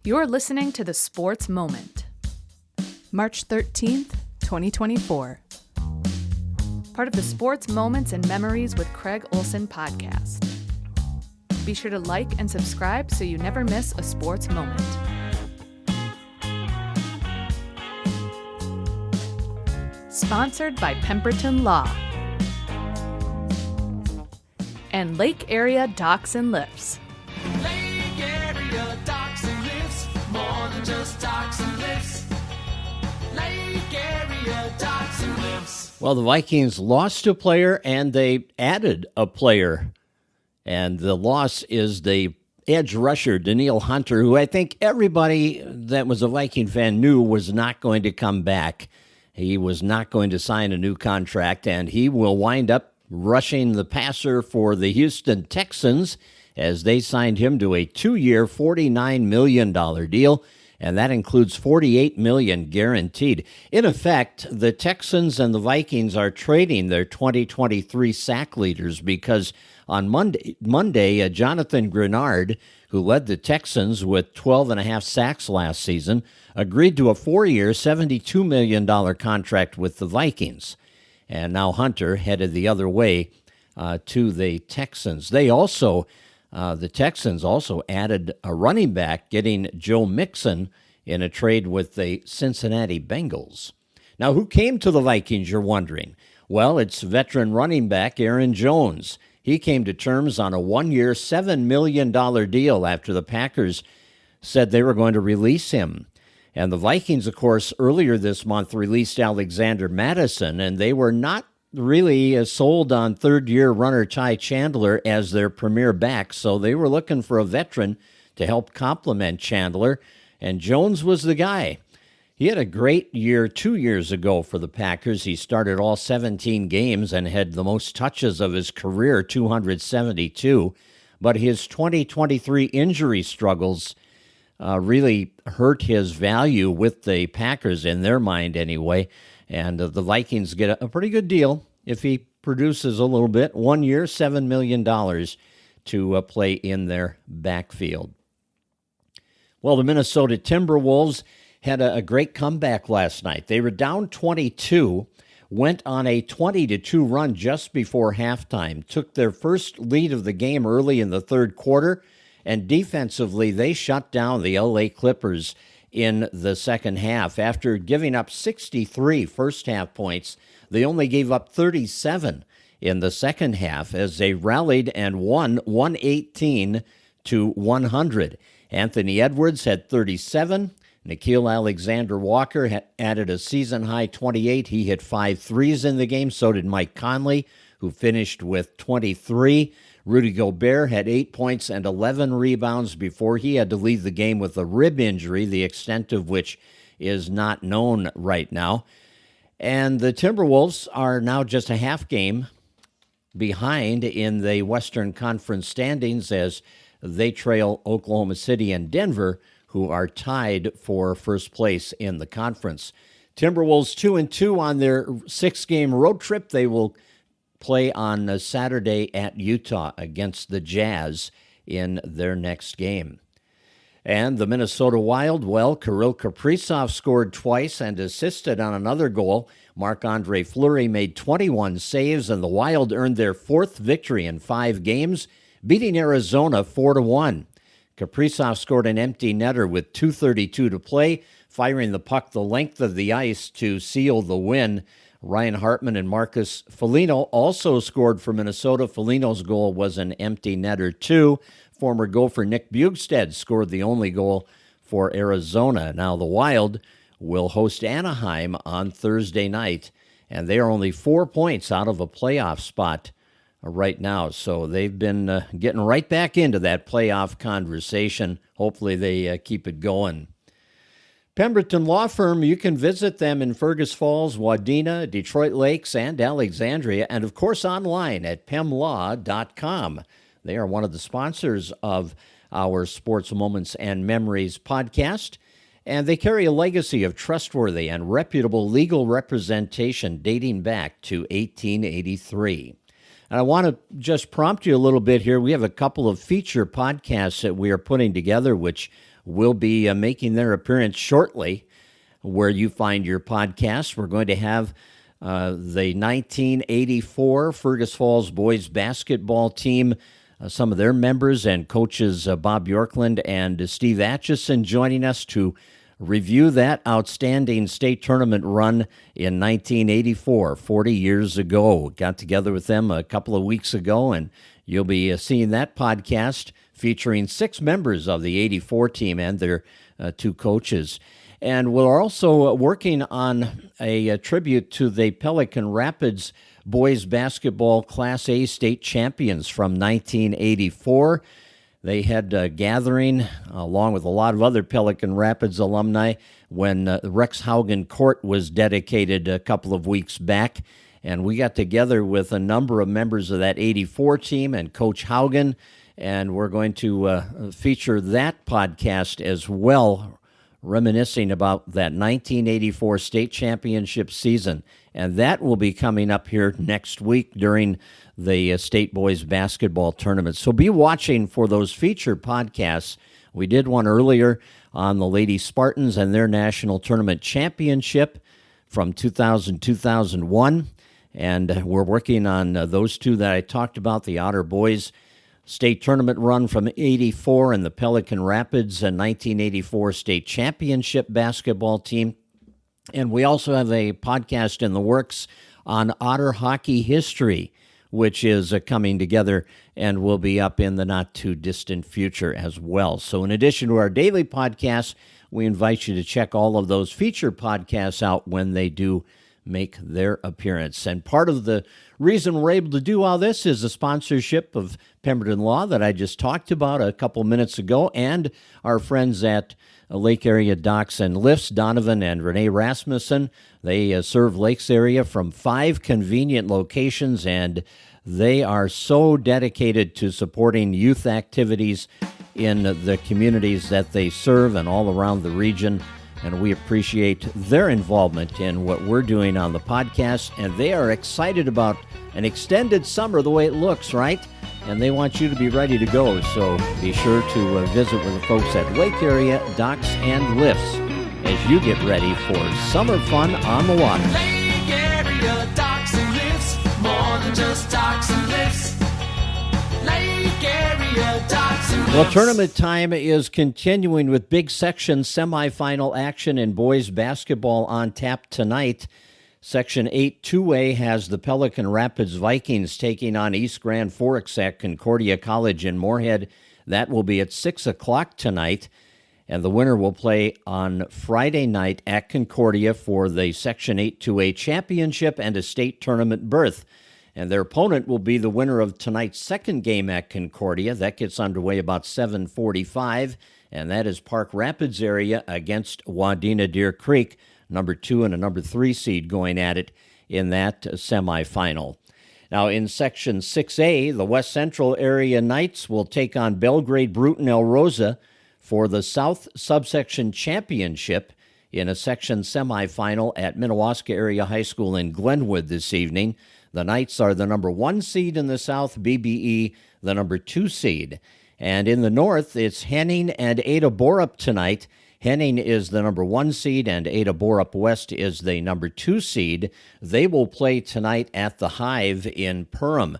You're listening to The Sports Moment. March 13th, 2024. Part of the Sports Moments and Memories with Craig Olson podcast. Be sure to like and subscribe so you never miss a sports moment. Sponsored by Pemberton Law and Lake Area Docks and Lifts. Lake Area Docks and Lifts, more than just docks and lifts. Lake Area Docks and Lifts. Well, the Vikings lost a player and they added a player. And the loss is the edge rusher, Danielle Hunter, who I think everybody that was a Viking fan knew was not going to come back. He was not going to sign a new contract, and he will wind up rushing the passer for the Houston Texans as they signed him to a 2-year, $49 million deal, and that includes $48 million guaranteed. In effect, the Texans and the Vikings are trading their 2023 sack leaders because on Monday, Jonathan Grenard, who led the Texans with 12.5 sacks last season, agreed to a 4-year, $72 million contract with the Vikings. And now Hunter headed the other way to the Texans. The Texans also added a running back, getting Joe Mixon in a trade with the Cincinnati Bengals. Now, who came to the Vikings, you're wondering? Well, it's veteran running back Aaron Jones. He came to terms on a 1-year, $7 million deal after the Packers said they were going to release him. And the Vikings, of course, earlier this month released Alexander Madison, and they were not really sold on third-year runner Ty Chandler as their premier back, so they were looking for a veteran to help complement Chandler, and Jones was the guy. He had a great year 2 years ago for the Packers. He started all 17 games and had the most touches of his career, 272, but his 2023 injury struggles really hurt his value with the Packers, in their mind anyway. And the Vikings get a pretty good deal if he produces a little bit. 1 year, $7 million to play in their backfield. Well, the Minnesota Timberwolves had a great comeback last night. They were down 22, went on a 20-2 run just before halftime, took their first lead of the game early in the third quarter, and defensively, they shut down the LA Clippers in the second half. After giving up 63 first-half points, they only gave up 37 in the second half as they rallied and won 118-100. Anthony Edwards had 37. Nickeil Alexander-Walker had added a season-high 28. He hit 5 threes in the game. So did Mike Conley, who finished with 23. Rudy Gobert had 8 points and 11 rebounds before he had to leave the game with a rib injury, the extent of which is not known right now. And the Timberwolves are now just a half game behind in the Western Conference standings as they trail Oklahoma City and Denver, who are tied for first place in the conference. Timberwolves 2-2 on their 6-game road trip. They will play on Saturday at Utah against the Jazz in their next game. And the Minnesota Wild, well, Kirill Kaprizov scored twice and assisted on another goal. Marc-Andre Fleury made 21 saves, and the Wild earned their 4th victory in 5 games, beating Arizona 4-1. Kaprizov scored an empty netter with 2:32 to play, firing the puck the length of the ice to seal the win. Ryan Hartman and Marcus Foligno also scored for Minnesota. Foligno's goal was an empty netter, too. Former Gopher Nick Bjugstad scored the only goal for Arizona. Now the Wild will host Anaheim on Thursday night, and they are only 4 points out of a playoff spot right now. So they've been getting right back into that playoff conversation. Hopefully they keep it going. Pemberton Law Firm, you can visit them in Fergus Falls, Wadena, Detroit Lakes, and Alexandria, and of course online at pemlaw.com. They are one of the sponsors of our Sports Moments and Memories podcast, and they carry a legacy of trustworthy and reputable legal representation dating back to 1883. And I want to just prompt you a little bit here. We have a couple of feature podcasts that we are putting together, which will be making their appearance shortly where you find your podcasts. We're going to have the 1984 Fergus Falls boys basketball team, some of their members and coaches, Bob Bjorklund and Steve Atchison, joining us to review that outstanding state tournament run in 1984, 40 years ago. Got together with them a couple of weeks ago, and you'll be seeing that podcast featuring 6 members of the 84 team and their 2 coaches. And we're also working on a tribute to the Pelican Rapids boys basketball Class A state champions from 1984. They had a gathering along with a lot of other Pelican Rapids alumni when Rex Haugen Court was dedicated a couple of weeks back. And we got together with a number of members of that 84 team and Coach Haugen, and we're going to feature that podcast as well, reminiscing about that 1984 state championship season. And that will be coming up here next week during the state boys basketball tournament. So be watching for those feature podcasts. We did one earlier on the Lady Spartans and their national tournament championship from 2000-2001. And we're working on those 2 that I talked about, the Otter boys state tournament run from 84 and the Pelican Rapids 1984 state championship basketball team. And we also have a podcast in the works on Otter hockey history, which is coming together and will be up in the not-too-distant future as well. So in addition to our daily podcasts, we invite you to check all of those feature podcasts out when they do make their appearance. And part of the reason we're able to do all this is the sponsorship of Pemberton Law that I just talked about a couple minutes ago, and our friends at Lake Area Docks and Lifts, Donovan and Renee Rasmussen. They serve Lakes area from 5 convenient locations, and they are so dedicated to supporting youth activities in the communities that they serve and all around the region. And we appreciate their involvement in what we're doing on the podcast. And they are excited about an extended summer the way it looks, right? And they want you to be ready to go. So be sure to visit with the folks at Lake Area Docks and Lifts as you get ready for summer fun on the water. Lake Area Docks and Lifts, more than just docks and lifts. Lake Area Docks and Lifts. Well, tournament time is continuing with big section semifinal action in boys basketball on tap tonight. Section 8 2A has the Pelican Rapids Vikings taking on East Grand Forks at Concordia College in Moorhead. That will be at 6 o'clock tonight. And the winner will play on Friday night at Concordia for the Section 8 2A championship and a state tournament berth. And their opponent will be the winner of tonight's second game at Concordia. That gets underway about 7:45, and that is Park Rapids area against Wadena Deer Creek, number 2 and a number 3 seed going at it in that semifinal. Now in Section 6A, the West Central area Knights will take on Belgrade Bruton El Rosa for the South Subsection Championship in a section semifinal at Minnewaska Area High School in Glenwood this evening. The Knights are the number 1 seed in the South, BBE the number 2 seed. And in the North, it's Henning and Ada Borup tonight. Henning is the number 1 seed, and Ada Borup West is the number 2 seed. They will play tonight at the Hive in Perham.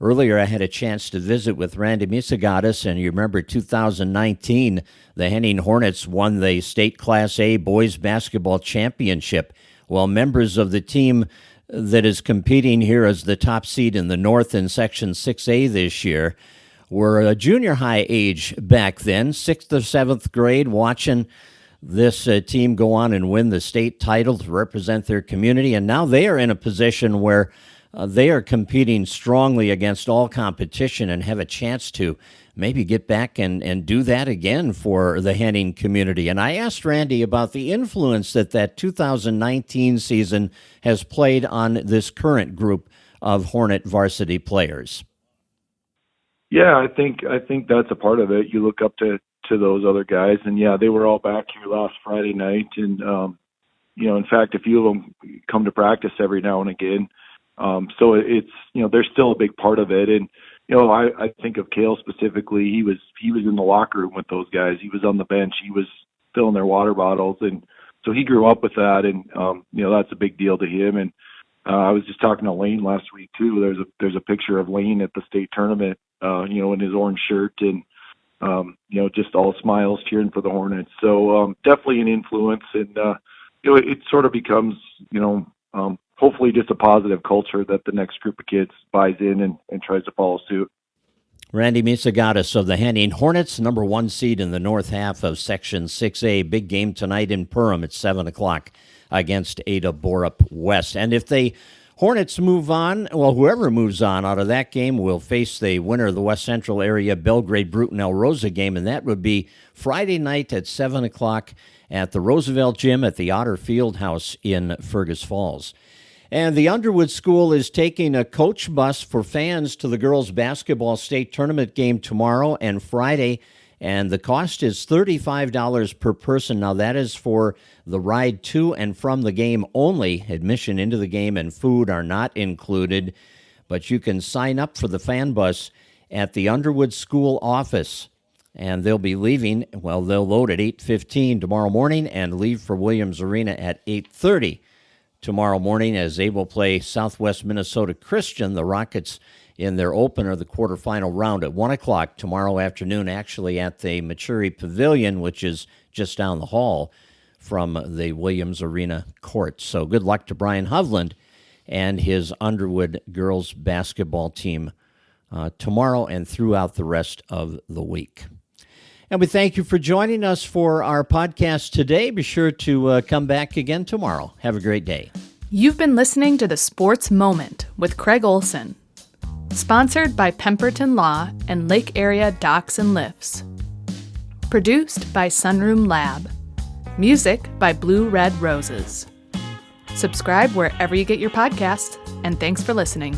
Earlier, I had a chance to visit with Randy Misegades, and you remember 2019, the Henning Hornets won the State Class A Boys Basketball Championship. Well, members of the team that is competing here as the top seed in the North in Section 6A this year were a junior high age back then, 6th or 7th grade, watching this team go on and win the state title to represent their community. And now they are in a position where they are competing strongly against all competition and have a chance to maybe get back and do that again for the Henning community. And I asked Randy about the influence that 2019 season has played on this current group of Hornet varsity players. Yeah, I think that's a part of it. You look up to those other guys, and yeah, they were all back here last Friday night, and in fact, a few of them come to practice every now and again. So it's, there's still a big part of it. And, I think of Cale specifically. He was in the locker room with those guys. He was on the bench. He was filling their water bottles. And so he grew up with that. And, that's a big deal to him. And I was just talking to Lane last week too. There's a picture of Lane at the state tournament, in his orange shirt and, just all smiles cheering for the Hornets. So definitely an influence. And, it sort of becomes, hopefully just a positive culture that the next group of kids buys in and tries to follow suit. Randy Misegades of the Henning Hornets, number 1 seed in the north half of Section 6A. Big game tonight in Perham at 7 o'clock against Ada Borup West. And if the Hornets move on, well, whoever moves on out of that game will face the winner of the West Central area Belgrade-Bruton-El Rosa game, and that would be Friday night at 7 o'clock at the Roosevelt Gym at the Otter Fieldhouse in Fergus Falls. And the Underwood School is taking a coach bus for fans to the girls' basketball state tournament game tomorrow and Friday, and the cost is $35 per person. Now, that is for the ride to and from the game only. Admission into the game and food are not included, but you can sign up for the fan bus at the Underwood School office. And they'll be leaving, they'll load at 8:15 tomorrow morning and leave for Williams Arena at 8:30 tomorrow morning as they will play Southwest Minnesota Christian, the Rockets, in their opener, the quarterfinal round at 1 o'clock tomorrow afternoon, actually at the Maturi Pavilion, which is just down the hall from the Williams Arena court. So good luck to Brian Hovland and his Underwood girls basketball team tomorrow and throughout the rest of the week. And we thank you for joining us for our podcast today. Be sure to come back again tomorrow. Have a great day. You've been listening to The Sports Moment with Craig Olson. Sponsored by Pemberton Law and Lake Area Docks and Lifts. Produced by Sunroom Lab. Music by Blue Red Roses. Subscribe wherever you get your podcasts, and thanks for listening.